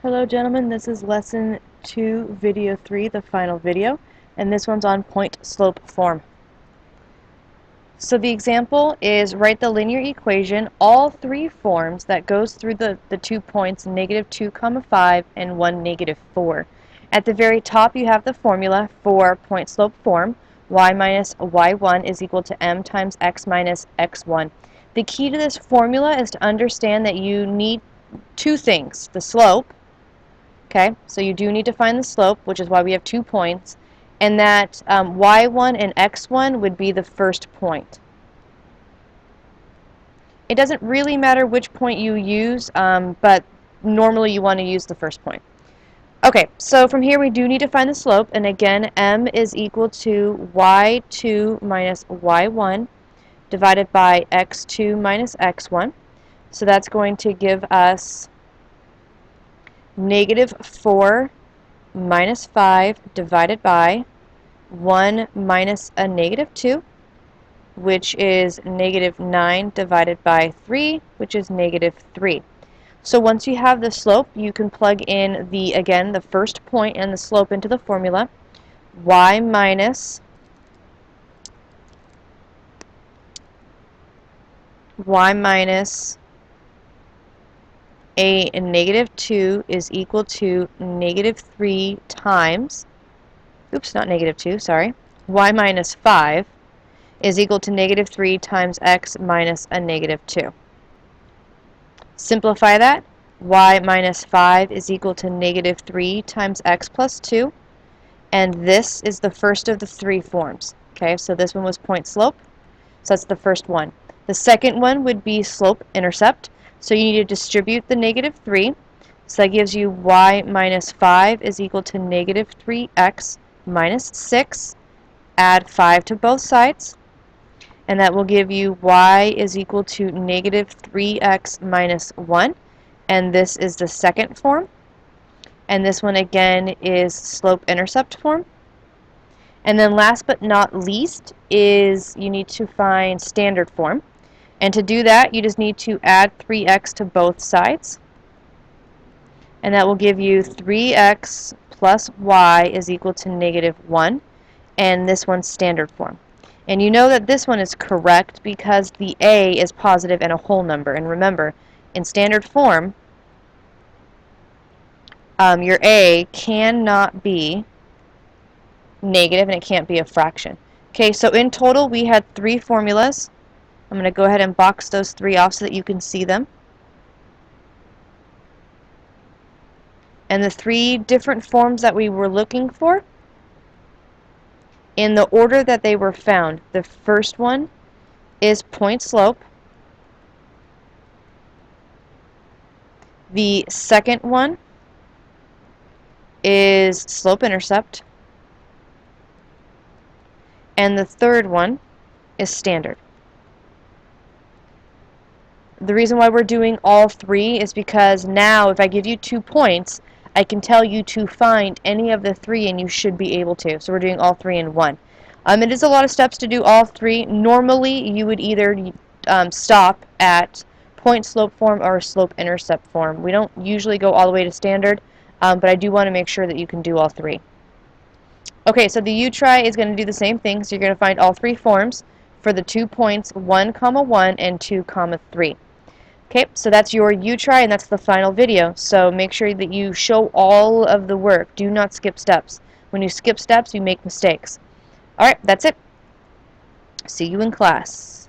Hello gentlemen, this is lesson 2, video 3, the final video, and this one's on point-slope form. So the example is write the linear equation, all three forms that goes through the 2 points, -2, 5, and 1, -4. At the very top you have the formula for point-slope form, y minus y1 is equal to m times x minus x1. The key to this formula is to understand that you need two things, the slope. Okay, so you do need to find the slope, which is why we have 2 points, and that y1 and x1 would be the first point. It doesn't really matter which point you use, but normally you want to use the first point. Okay, so from here we do need to find the slope, and again, m is equal to y2 minus y1 divided by x2 minus x1. So that's going to give us -4 minus 5 divided by 1 minus a -2, which is -9 divided by 3, which is -3. So once you have the slope, you can plug in again, the first point and the slope into the formula. Y minus a -2 is equal to -3 times, oops, not -2, sorry, y minus 5 is equal to -3 times x minus a -2. Simplify that. Y minus 5 is equal to -3 times x plus 2, and this is the first of the 3 forms. Okay, so this one was point slope, so that's the first one. The second one would be slope intercept, so you need to distribute the -3, so that gives you y minus 5 is equal to -3x minus 6. Add 5 to both sides, and that will give you y is equal to -3x minus 1, and this is the second form. And this one again is slope intercept form. And then last but not least is you need to find standard form. And to do that, you just need to add 3x to both sides. And that will give you 3x plus y is equal to -1. And this one's standard form. And you know that this one is correct because the a is positive and a whole number. And remember, in standard form, your a cannot be negative and it can't be a fraction. Okay, so in total we had 3 formulas. I'm going to go ahead and box those 3 off so that you can see them. And the 3 different forms that we were looking for, in the order that they were found, the first one is point slope. The second one is slope intercept. And the third one is standard. The reason why we're doing all 3 is because now if I give you 2 points, I can tell you to find any of the 3 and you should be able to. So we're doing all 3 in one. It is a lot of steps to do all 3. Normally you would either stop at point slope form or slope intercept form. We don't usually go all the way to standard, but I do want to make sure that you can do all 3. Okay, so the U-try is going to do the same thing. So you're going to find all 3 forms for the 2 points 1, 1 and 2, 3. Okay, so that's your U-try and that's the final video. So make sure that you show all of the work. Do not skip steps. When you skip steps, you make mistakes. Alright, that's it. See you in class.